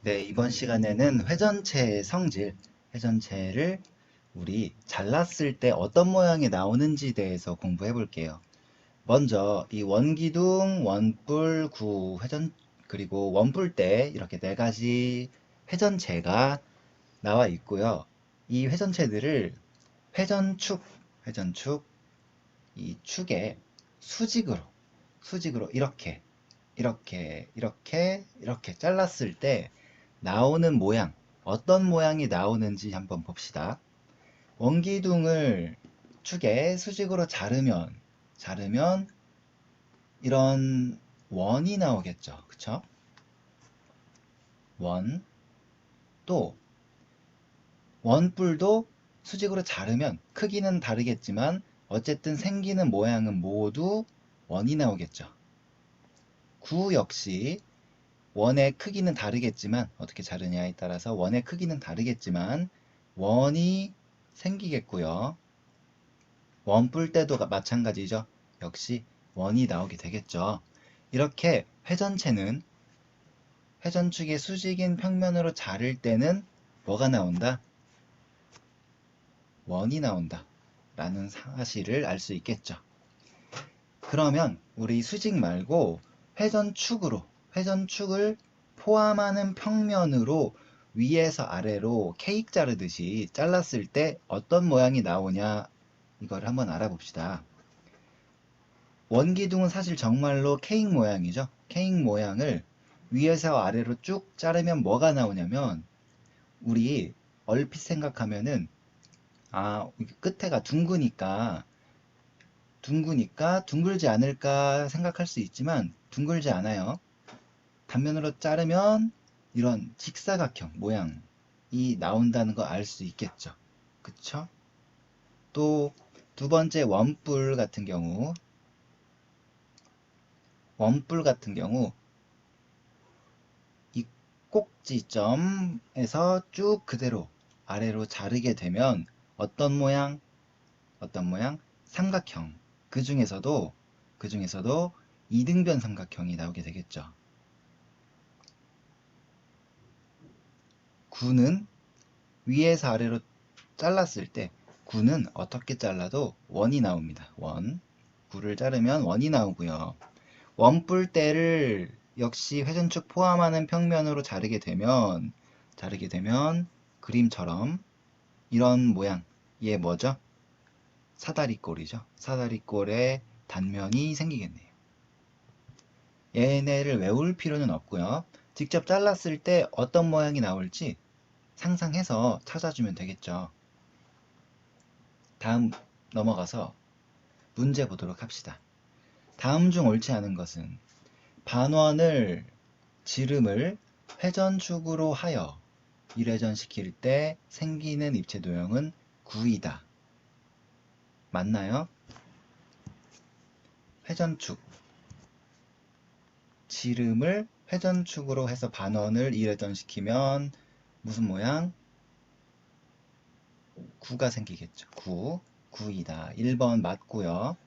네, 이번 시간에는 회전체의 성질, 회전체를 우리 잘랐을 때 어떤 모양이 나오는지 대해서 공부해 볼게요. 먼저 이 원기둥, 원뿔, 구, 회전, 그리고 원뿔대 이렇게 네 가지 회전체가 나와 있고요. 이 회전체들을 회전축, 회전축, 이 축에 수직으로 이렇게 잘랐을 때 나오는 모양, 어떤 모양이 나오는지 한번 봅시다. 원기둥을 축에 수직으로 자르면 이런 원이 나오겠죠. 그쵸? 원. 또 원뿔도 수직으로 자르면 크기는 다르겠지만 어쨌든 생기는 모양은 모두 원이 나오겠죠. 구 역시 원의 크기는 다르겠지만 어떻게 자르냐에 따라서 원의 크기는 다르겠지만 원이 생기겠고요. 원뿔 때도 마찬가지죠. 역시 원이 나오게 되겠죠. 이렇게 회전체는 회전축의 수직인 평면으로 자를 때는 뭐가 나온다? 원이 나온다 라는 사실을 알 수 있겠죠. 그러면 우리 수직 말고 회전축을 포함하는 평면으로 위에서 아래로 케이크 자르듯이 잘랐을 때 어떤 모양이 나오냐, 이걸 한번 알아봅시다. 원기둥은 사실 정말로 케이크 모양이죠. 케이크 모양을 위에서 아래로 쭉 자르면 뭐가 나오냐면, 우리 얼핏 생각하면은 끝에가 둥그니까 둥글지 않을까 생각할 수 있지만 둥글지 않아요. 단면으로 자르면 이런 직사각형 모양이 나온다는 거 알 수 있겠죠. 그쵸? 또 두 번째 원뿔 같은 경우 이 꼭지점에서 쭉 그대로 아래로 자르게 되면 어떤 모양? 삼각형. 그 중에서도 이등변 삼각형이 나오게 되겠죠. 구는 위에서 아래로 잘랐을 때 구는 어떻게 잘라도 원이 나옵니다. 구를 자르면 원이 나오고요. 원뿔대를 역시 회전축 포함하는 평면으로 자르게 되면 그림처럼 이런 모양, 얘 뭐죠? 사다리꼴이죠. 사다리꼴의 단면이 생기겠네요. 얘네를 외울 필요는 없고요. 직접 잘랐을 때 어떤 모양이 나올지 상상해서 찾아주면 되겠죠. 다음 넘어가서 문제 보도록 합시다. 다음 중 옳지 않은 것은 반원을 지름을 회전축으로 하여 1회전시킬 때 생기는 입체 도형은 9이다. 맞나요? 회전축 지름을 회전축으로 해서 반원을 1회전시키면 무슨 모양? 9가 생기겠죠. 9이다. 1번 맞고요.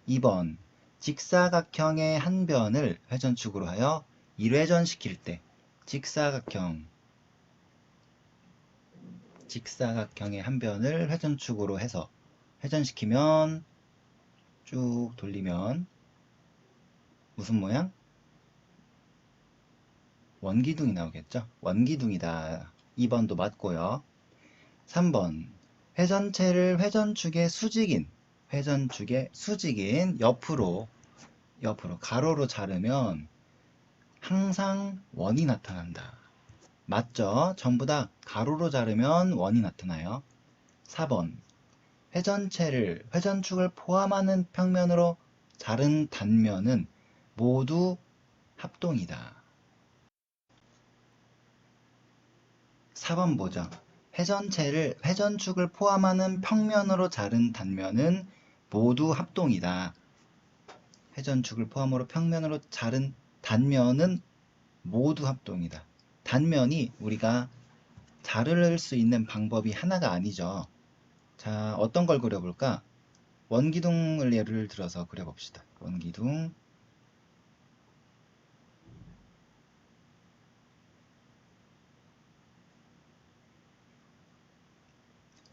2번 직사각형의 한 변을 회전축으로 하여 1회전시킬 때 직사각형의 한 변을 회전축으로 해서 회전시키면 쭉 돌리면 무슨 모양? 원기둥이 나오겠죠? 원기둥이다. 2번도 맞고요. 3번 회전체를 회전축의 수직인 옆으로 가로로 자르면 항상 원이 나타난다. 맞죠? 전부 다 가로로 자르면 원이 나타나요. 4번 회전축을 포함하는 평면으로 자른 단면은 모두 합동이다. 4번 보죠. 회전축을 포함하는 평면으로 자른 단면은 모두 합동이다. 회전축을 포함으로 평면으로 자른 단면은 모두 합동이다. 단면이 우리가 자를 수 있는 방법이 하나가 아니죠. 자, 어떤 걸 그려볼까? 원기둥을 예를 들어서 그려봅시다. 원기둥.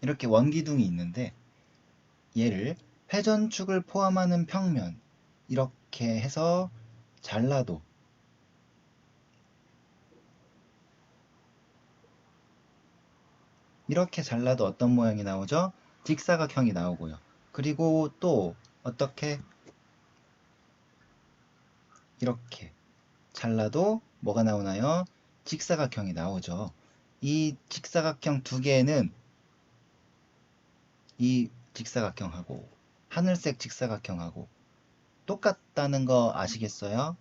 이렇게 원기둥이 있는데 얘를 회전축을 포함하는 평면 이렇게 해서 잘라도 이렇게 잘라도 어떤 모양이 나오죠? 직사각형이 나오고요. 그리고 또 어떻게 이렇게 잘라도 뭐가 나오나요? 직사각형이 나오죠. 이 직사각형 두 개는 이 직사각형하고 하늘색 직사각형하고 똑같다는 거 아시겠어요?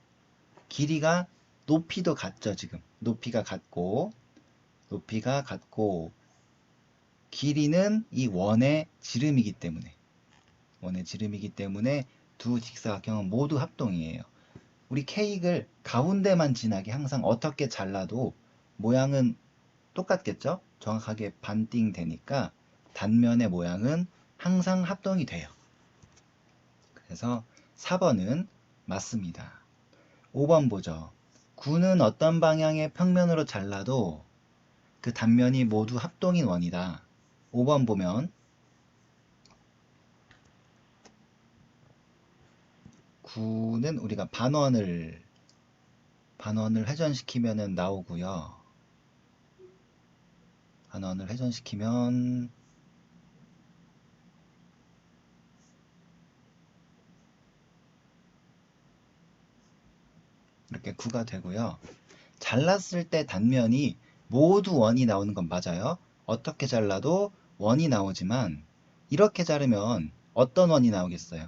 길이가 높이도 같죠, 지금. 높이가 같고 길이는 이 원의 지름이기 때문에 두 직사각형은 모두 합동이에요. 우리 케이크를 가운데만 지나게 항상 어떻게 잘라도 모양은 똑같겠죠? 정확하게 반띵 되니까 단면의 모양은 항상 합동이 돼요. 그래서 4번은 맞습니다. 5번 보죠. 9는 어떤 방향의 평면으로 잘라도 그 단면이 모두 합동인 원이다. 5번 보면 9는 우리가 반원을 회전시키면 나오고요. 반원을 회전시키면 이렇게 9가 되고요. 잘랐을 때 단면이 모두 원이 나오는 건 맞아요. 어떻게 잘라도 원이 나오지만 이렇게 자르면 어떤 원이 나오겠어요?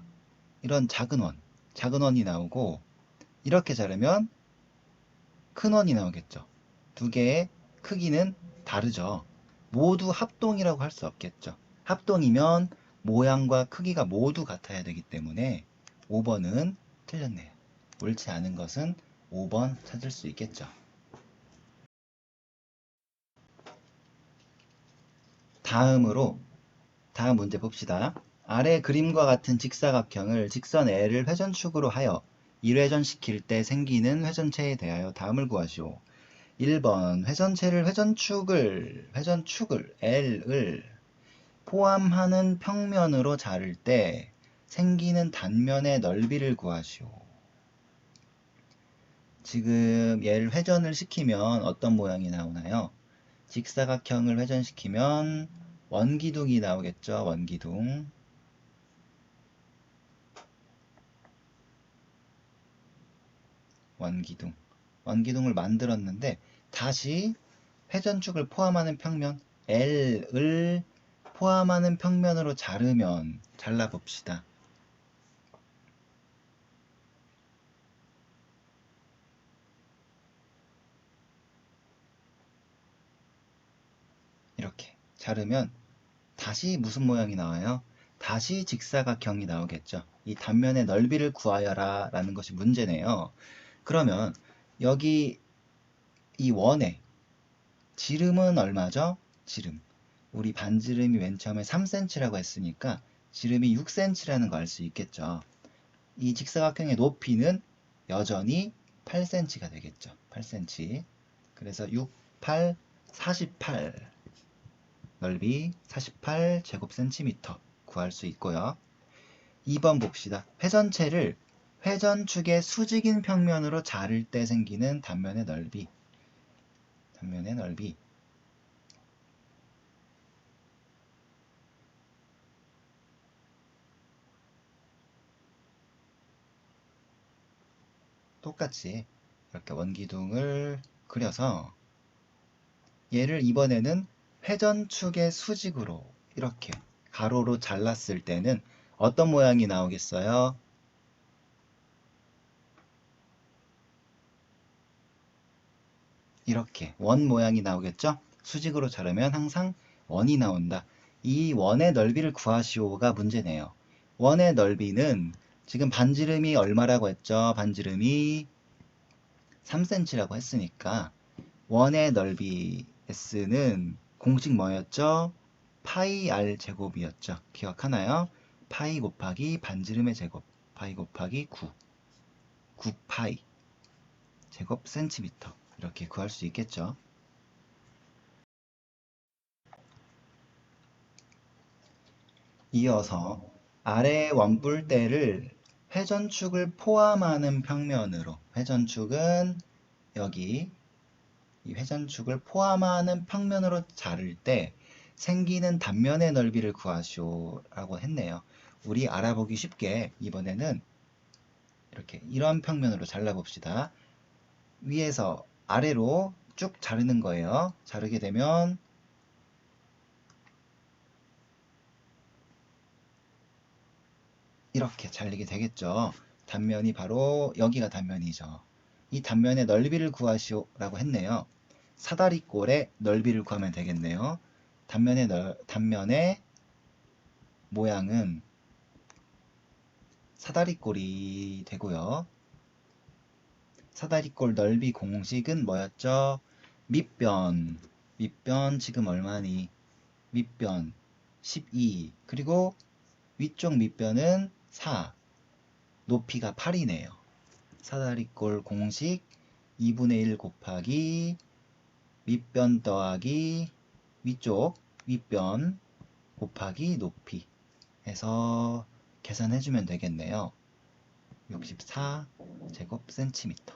이런 작은 원이 나오고 이렇게 자르면 큰 원이 나오겠죠. 두 개의 크기는 다르죠. 모두 합동이라고 할 수 없겠죠. 합동이면 모양과 크기가 모두 같아야 되기 때문에 5번은 틀렸네요. 옳지 않은 것은 5번 찾을 수 있겠죠. 다음으로 다음 문제 봅시다. 아래 그림과 같은 직사각형을 직선 L을 회전축으로 하여 1회전시킬 때 생기는 회전체에 대하여 다음을 구하시오. 1번 회전축을 L을 포함하는 평면으로 자를 때 생기는 단면의 넓이를 구하시오. 지금 얘를 회전을 시키면 어떤 모양이 나오나요? 직사각형을 회전시키면 원기둥이 나오겠죠. 원기둥을 만들었는데 다시 회전축을 포함하는 평면 L을 포함하는 평면으로 잘라봅시다. 이렇게 자르면 다시 무슨 모양이 나와요? 다시 직사각형이 나오겠죠. 이 단면의 넓이를 구하여라 라는 것이 문제네요. 그러면 여기 이 원의 지름은 얼마죠? 지름. 우리 반지름이 맨 처음에 3cm라고 했으니까 지름이 6cm라는 거 알 수 있겠죠. 이 직사각형의 높이는 여전히 8cm가 되겠죠. 8cm. 그래서 6, 8, 48. 넓이 48제곱센티미터 구할 수 있고요. 2번 봅시다. 회전체를 회전축의 수직인 평면으로 자를 때 생기는 단면의 넓이. 똑같이 이렇게 원기둥을 그려서 얘를 이번에는 회전축의 수직으로 이렇게 가로로 잘랐을 때는 어떤 모양이 나오겠어요? 이렇게 원 모양이 나오겠죠? 수직으로 자르면 항상 원이 나온다. 이 원의 넓이를 구하시오가 문제네요. 원의 넓이는 지금 반지름이 얼마라고 했죠? 반지름이 3cm라고 했으니까 원의 넓이 S는 공식 뭐였죠? 파이 R 제곱이었죠. 기억하나요? 파이 곱하기 반지름의 제곱, 파이 곱하기 9파이 제곱 센티미터 이렇게 구할 수 있겠죠. 이어서 아래 원뿔대를 회전축을 포함하는 평면으로, 회전축은 여기 이 회전축을 포함하는 평면으로 자를 때 생기는 단면의 넓이를 구하시오라고 했네요. 우리 알아보기 쉽게 이번에는 이렇게 이런 평면으로 잘라봅시다. 위에서 아래로 쭉 자르는 거예요. 자르게 되면 이렇게 잘리게 되겠죠. 단면이 바로 여기가 단면이죠. 이 단면의 넓이를 구하시오라고 했네요. 사다리꼴의 넓이를 구하면 되겠네요. 단면의 모양은 사다리꼴이 되고요. 사다리꼴 넓이 공식은 뭐였죠? 밑변. 밑변 지금 얼마니? 밑변 12. 그리고 위쪽 밑변은 4. 높이가 8이네요. 사다리꼴 공식 2분의 1 곱하기 밑변 더하기 위쪽 윗변 곱하기 높이 해서 계산해주면 되겠네요. 64 제곱센티미터.